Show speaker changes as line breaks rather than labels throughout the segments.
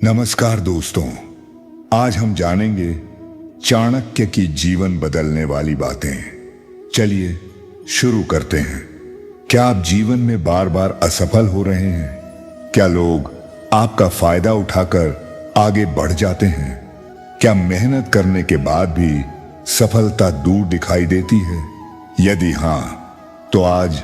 नमस्कार दोस्तों, आज हम जानेंगे चाणक्य की जीवन बदलने वाली बातें। चलिए शुरू करते हैं। क्या आप जीवन में बार बार असफल हो रहे हैं? क्या लोग आपका फायदा उठाकर आगे बढ़ जाते हैं? क्या मेहनत करने के बाद भी सफलता दूर दिखाई देती है? यदि हां, तो आज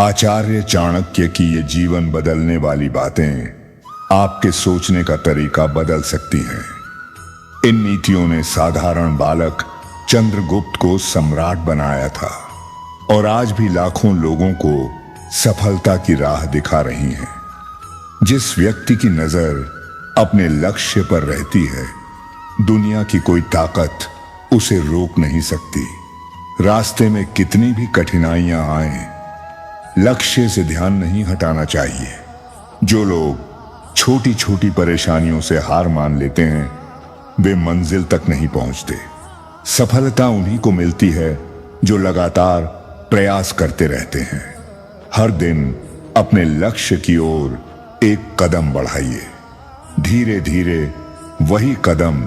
आचार्य चाणक्य की ये जीवन बदलने वाली बातें आपके सोचने का तरीका बदल सकती हैं। इन नीतियों ने साधारण बालक चंद्रगुप्त को सम्राट बनाया था और आज भी लाखों लोगों को सफलता की राह दिखा रही हैं। जिस व्यक्ति की नजर अपने लक्ष्य पर रहती है, दुनिया की कोई ताकत उसे रोक नहीं सकती। रास्ते में कितनी भी कठिनाइयां आए, लक्ष्य से ध्यान नहीं हटाना चाहिए। जो लोग छोटी छोटी परेशानियों से हार मान लेते हैं, वे मंजिल तक नहीं पहुंचते। सफलता उन्हीं को मिलती है जो लगातार प्रयास करते रहते हैं। हर दिन अपने लक्ष्य की ओर एक कदम बढ़ाइए। धीरे धीरे वही कदम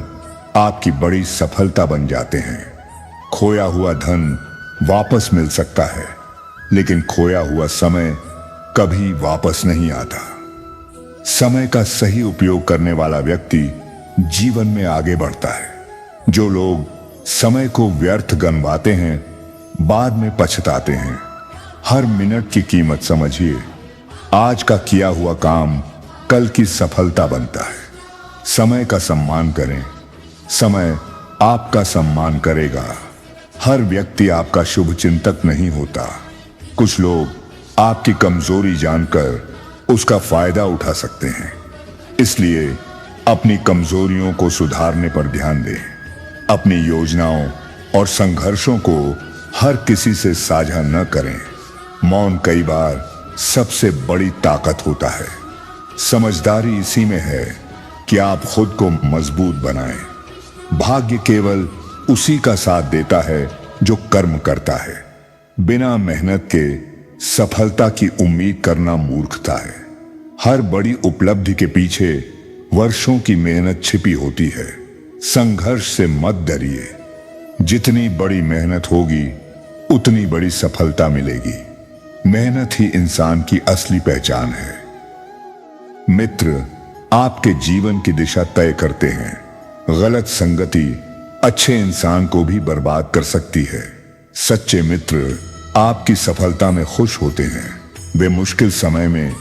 आपकी बड़ी सफलता बन जाते हैं। खोया हुआ धन वापस मिल सकता है, लेकिन खोया हुआ समय कभी वापस नहीं आता। समय का सही उपयोग करने वाला व्यक्ति जीवन में आगे बढ़ता है। जो लोग समय को व्यर्थ गंवाते हैं, बाद में पछताते हैं। हर मिनट की कीमत समझिए। आज का किया हुआ काम कल की सफलता बनता है। समय का सम्मान करें, समय आपका सम्मान करेगा। हर व्यक्ति आपका शुभचिंतक नहीं होता। कुछ लोग आपकी कमजोरी जानकर उसका फायदा उठा सकते हैं। इसलिए अपनी कमजोरियों को सुधारने पर ध्यान दें। अपनी योजनाओं और संघर्षों को हर किसी से साझा न करें। मौन कई बार सबसे बड़ी ताकत होता है। समझदारी इसी में है कि आप खुद को मजबूत बनाएं। भाग्य केवल उसी का साथ देता है जो कर्म करता है। बिना मेहनत के सफलता की उम्मीद करना मूर्खता है। हर बड़ी उपलब्धि के पीछे वर्षों की मेहनत छिपी होती है। संघर्ष से मत डरिए। जितनी बड़ी मेहनत होगी, उतनी बड़ी सफलता मिलेगी। मेहनत ही इंसान की असली पहचान है। मित्र आपके जीवन की दिशा तय करते हैं। गलत संगति अच्छे इंसान को भी बर्बाद कर सकती है। सच्चे मित्र आपकी सफलता में खुश होते हैं। वे मुश्किल समय में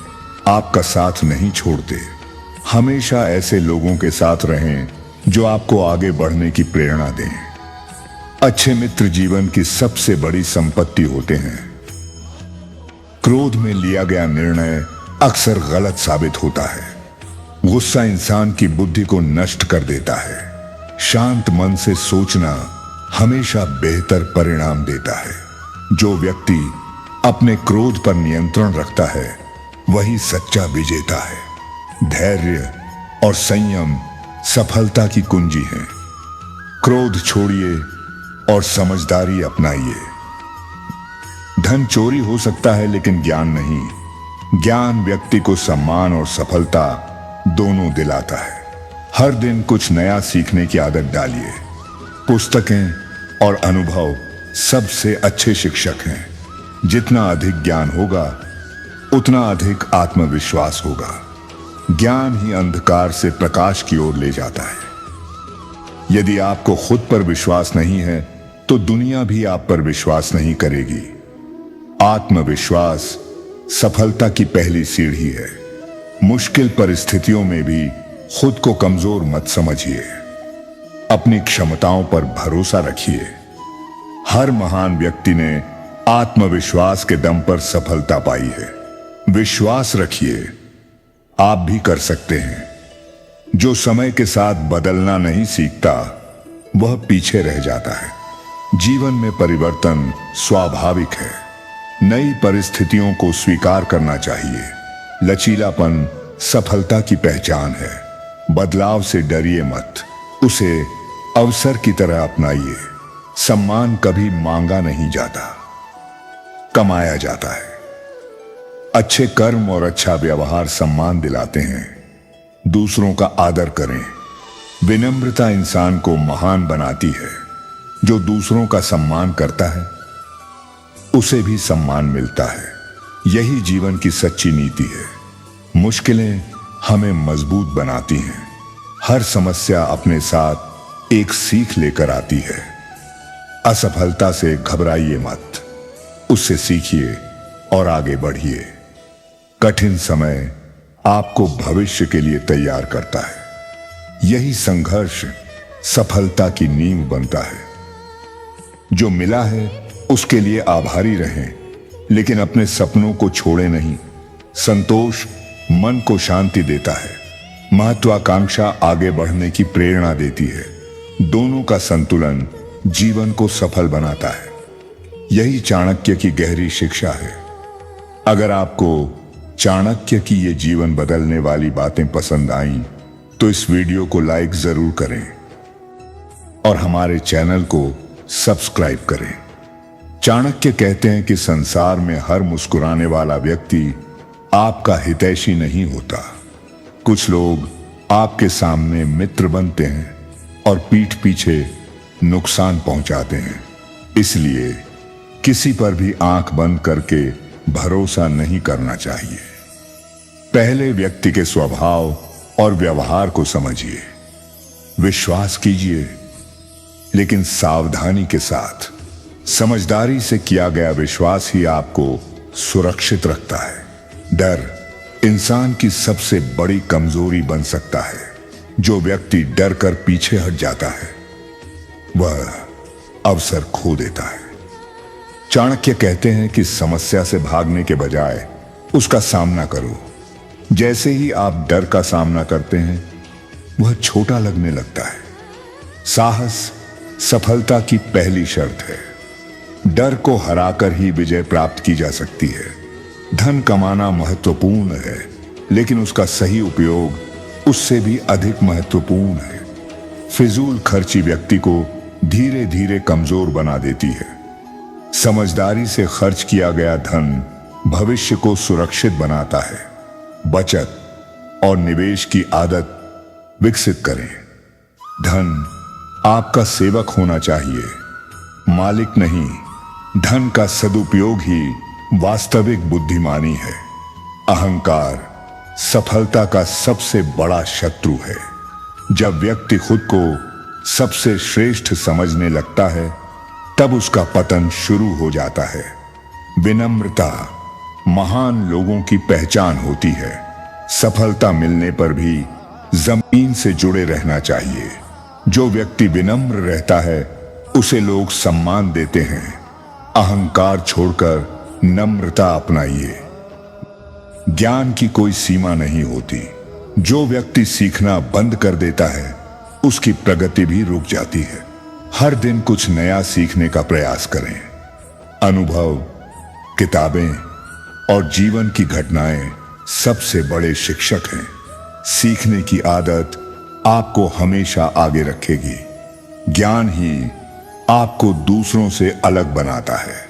आपका साथ नहीं छोड़ते। हमेशा ऐसे लोगों के साथ रहें जो आपको आगे बढ़ने की प्रेरणा दें। अच्छे मित्र जीवन की सबसे बड़ी संपत्ति होते हैं। क्रोध में लिया गया निर्णय अक्सर गलत साबित होता है। गुस्सा इंसान की बुद्धि को नष्ट कर देता है। शांत मन से सोचना हमेशा बेहतर परिणाम देता है। जो व्यक्ति अपने क्रोध पर नियंत्रण रखता है, वही सच्चा विजेता है। धैर्य और संयम सफलता की कुंजी है। क्रोध छोड़िए और समझदारी अपनाइए। धन चोरी हो सकता है, लेकिन ज्ञान नहीं। ज्ञान व्यक्ति को सम्मान और सफलता दोनों दिलाता है। हर दिन कुछ नया सीखने की आदत डालिए। पुस्तकें और अनुभव सबसे अच्छे शिक्षक हैं। जितना अधिक ज्ञान होगा, उतना अधिक आत्मविश्वास होगा। ज्ञान ही अंधकार से प्रकाश की ओर ले जाता है। यदि आपको खुद पर विश्वास नहीं है, तो दुनिया भी आप पर विश्वास नहीं करेगी। आत्मविश्वास सफलता की पहली सीढ़ी है। मुश्किल परिस्थितियों में भी खुद को कमजोर मत समझिए। अपनी क्षमताओं पर भरोसा रखिए। हर महान व्यक्ति ने आत्मविश्वास के दम पर सफलता पाई है। विश्वास रखिए, आप भी कर सकते हैं। जो समय के साथ बदलना नहीं सीखता, वह पीछे रह जाता है। जीवन में परिवर्तन स्वाभाविक है। नई परिस्थितियों को स्वीकार करना चाहिए। लचीलापन सफलता की पहचान है। बदलाव से डरिए मत, उसे अवसर की तरह अपनाइए। सम्मान कभी मांगा नहीं जाता, कमाया जाता है। अच्छे कर्म और अच्छा व्यवहार सम्मान दिलाते हैं। दूसरों का आदर करें। विनम्रता इंसान को महान बनाती है। जो दूसरों का सम्मान करता है उसे भी सम्मान मिलता है। यही जीवन की सच्ची नीति है। मुश्किलें हमें मजबूत बनाती हैं। हर समस्या अपने साथ एक सीख लेकर आती है। असफलता से घबराइए मत, उससे सीखिए और आगे बढ़िए। कठिन समय आपको भविष्य के लिए तैयार करता है। यही संघर्ष सफलता की नींव बनता है। जो मिला है उसके लिए आभारी रहें, लेकिन अपने सपनों को छोड़े नहीं। संतोष मन को शांति देता है। महत्वाकांक्षा आगे बढ़ने की प्रेरणा देती है। दोनों का संतुलन जीवन को सफल बनाता है। यही चाणक्य की गहरी शिक्षा है। अगर आपको चाणक्य की ये जीवन बदलने वाली बातें पसंद आईं, तो इस वीडियो को लाइक जरूर करें और हमारे चैनल को सब्सक्राइब करें। चाणक्य कहते हैं कि संसार में हर मुस्कुराने वाला व्यक्ति आपका हितैषी नहीं होता। कुछ लोग आपके सामने मित्र बनते हैं और पीठ पीछे नुकसान पहुंचाते हैं। इसलिए किसी पर भी आंख बंद करके भरोसा नहीं करना चाहिए। पहले व्यक्ति के स्वभाव और व्यवहार को समझिए। विश्वास कीजिए, लेकिन सावधानी के साथ। समझदारी से किया गया विश्वास ही आपको सुरक्षित रखता है। डर इंसान की सबसे बड़ी कमजोरी बन सकता है। जो व्यक्ति डर कर पीछे हट जाता है वह अवसर खो देता है। चाणक्य कहते हैं कि समस्या से भागने के बजाय उसका सामना करो। जैसे ही आप डर का सामना करते हैं वह छोटा लगने लगता है। साहस सफलता की पहली शर्त है। डर को हराकर ही विजय प्राप्त की जा सकती है। धन कमाना महत्वपूर्ण है, लेकिन उसका सही उपयोग उससे भी अधिक महत्वपूर्ण है। फिजूल खर्ची व्यक्ति को धीरे धीरे कमजोर बना देती है। समझदारी से खर्च किया गया धन भविष्य को सुरक्षित बनाता है। बचत और निवेश की आदत विकसित करें। धन आपका सेवक होना चाहिए, मालिक नहीं। धन का सदुपयोग ही वास्तविक बुद्धिमानी है। अहंकार सफलता का सबसे बड़ा शत्रु है। जब व्यक्ति खुद को सबसे श्रेष्ठ समझने लगता है तब उसका पतन शुरू हो जाता है। विनम्रता महान लोगों की पहचान होती है। सफलता मिलने पर भी जमीन से जुड़े रहना चाहिए। जो व्यक्ति विनम्र रहता है उसे लोग सम्मान देते हैं। अहंकार छोड़कर नम्रता अपनाइए। ज्ञान की कोई सीमा नहीं होती। जो व्यक्ति सीखना बंद कर देता है उसकी प्रगति भी रुक जाती है। हर दिन कुछ नया सीखने का प्रयास करें। अनुभव, किताबें और जीवन की घटनाएं सबसे बड़े शिक्षक हैं। सीखने की आदत आपको हमेशा आगे रखेगी। ज्ञान ही आपको दूसरों से अलग बनाता है।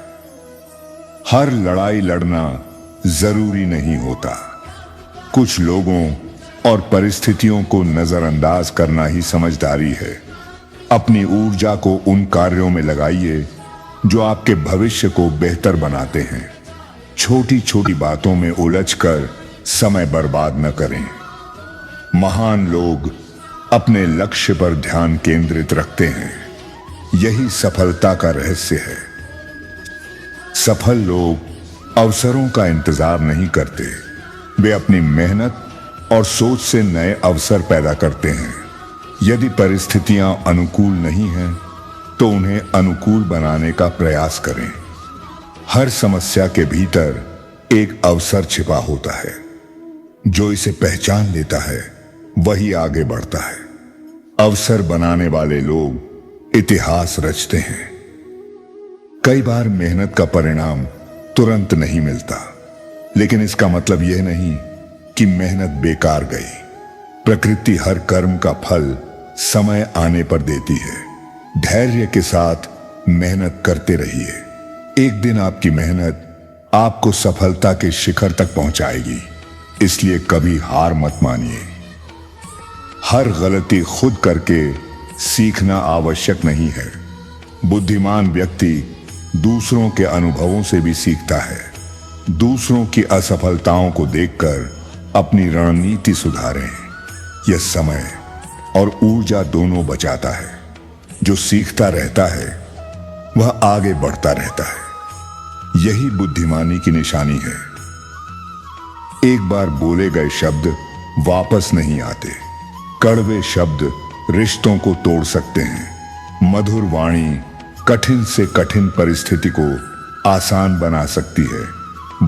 हर लड़ाई लड़ना जरूरी नहीं होता। कुछ लोगों और परिस्थितियों को नजरअंदाज करना ही समझदारी है। अपनी ऊर्जा को उन कार्यों में लगाइए जो आपके भविष्य को बेहतर बनाते हैं। छोटी छोटी बातों में उलझकर समय बर्बाद न करें। महान लोग अपने लक्ष्य पर ध्यान केंद्रित रखते हैं। यही सफलता का रहस्य है। सफल लोग अवसरों का इंतजार नहीं करते। वे अपनी मेहनत और सोच से नए अवसर पैदा करते हैं। यदि परिस्थितियां अनुकूल नहीं हैं तो उन्हें अनुकूल बनाने का प्रयास करें। हर समस्या के भीतर एक अवसर छिपा होता है। जो इसे पहचान लेता है वही आगे बढ़ता है। अवसर बनाने वाले लोग इतिहास रचते हैं। कई बार मेहनत का परिणाम तुरंत नहीं मिलता, लेकिन इसका मतलब यह नहीं कि मेहनत बेकार गई। प्रकृति हर कर्म का फल समय आने पर देती है। धैर्य के साथ मेहनत करते रहिए। एक दिन आपकी मेहनत आपको सफलता के शिखर तक पहुंचाएगी। इसलिए कभी हार मत मानिए। हर गलती खुद करके सीखना आवश्यक नहीं है। बुद्धिमान व्यक्ति दूसरों के अनुभवों से भी सीखता है। दूसरों की असफलताओं को देखकर अपनी रणनीति सुधारें। यह समय और ऊर्जा दोनों बचाता है। जो सीखता रहता है वह आगे बढ़ता रहता है। यही बुद्धिमानी की निशानी है। एक बार बोले गए शब्द वापस नहीं आते। कड़वे शब्द रिश्तों को तोड़ सकते हैं। मधुर वाणी कठिन से कठिन परिस्थिति को आसान बना सकती है।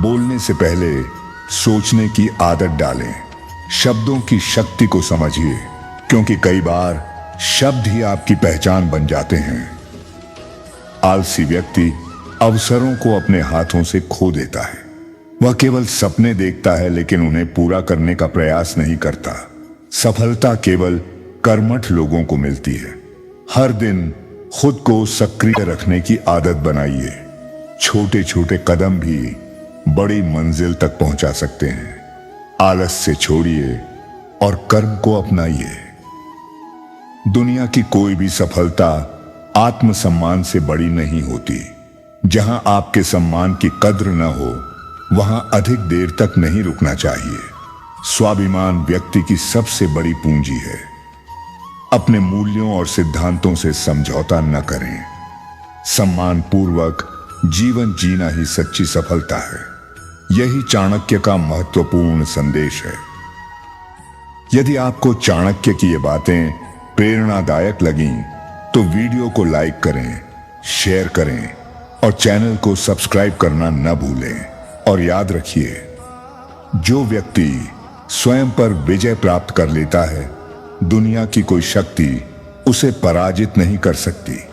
बोलने से पहले सोचने की आदत डालें। शब्दों की शक्ति को समझिए, क्योंकि कई बार शब्द ही आपकी पहचान बन जाते हैं। आलसी व्यक्ति अवसरों को अपने हाथों से खो देता है। वह केवल सपने देखता है, लेकिन उन्हें पूरा करने का प्रयास नहीं करता। सफलता केवल कर्मठ लोगों को मिलती है। हर दिन खुद को सक्रिय रखने की आदत बनाइए। छोटे छोटे कदम भी बड़ी मंजिल तक पहुंचा सकते हैं। आलस से छोड़िए और कर्म को अपनाइए। दुनिया की कोई भी सफलता आत्मसम्मान से बड़ी नहीं होती। जहां आपके सम्मान की कद्र न हो, वहां अधिक देर तक नहीं रुकना चाहिए। स्वाभिमान व्यक्ति की सबसे बड़ी पूंजी है। अपने मूल्यों और सिद्धांतों से समझौता न करें। सम्मान पूर्वक जीवन जीना ही सच्ची सफलता है। यही चाणक्य का महत्वपूर्ण संदेश है। यदि आपको चाणक्य की ये बातें प्रेरणादायक लगीं, तो वीडियो को लाइक करें, शेयर करें और चैनल को सब्सक्राइब करना न भूलें। और याद रखिए, जो व्यक्ति स्वयं पर विजय प्राप्त कर लेता है, दुनिया की कोई शक्ति उसे पराजित नहीं कर सकती।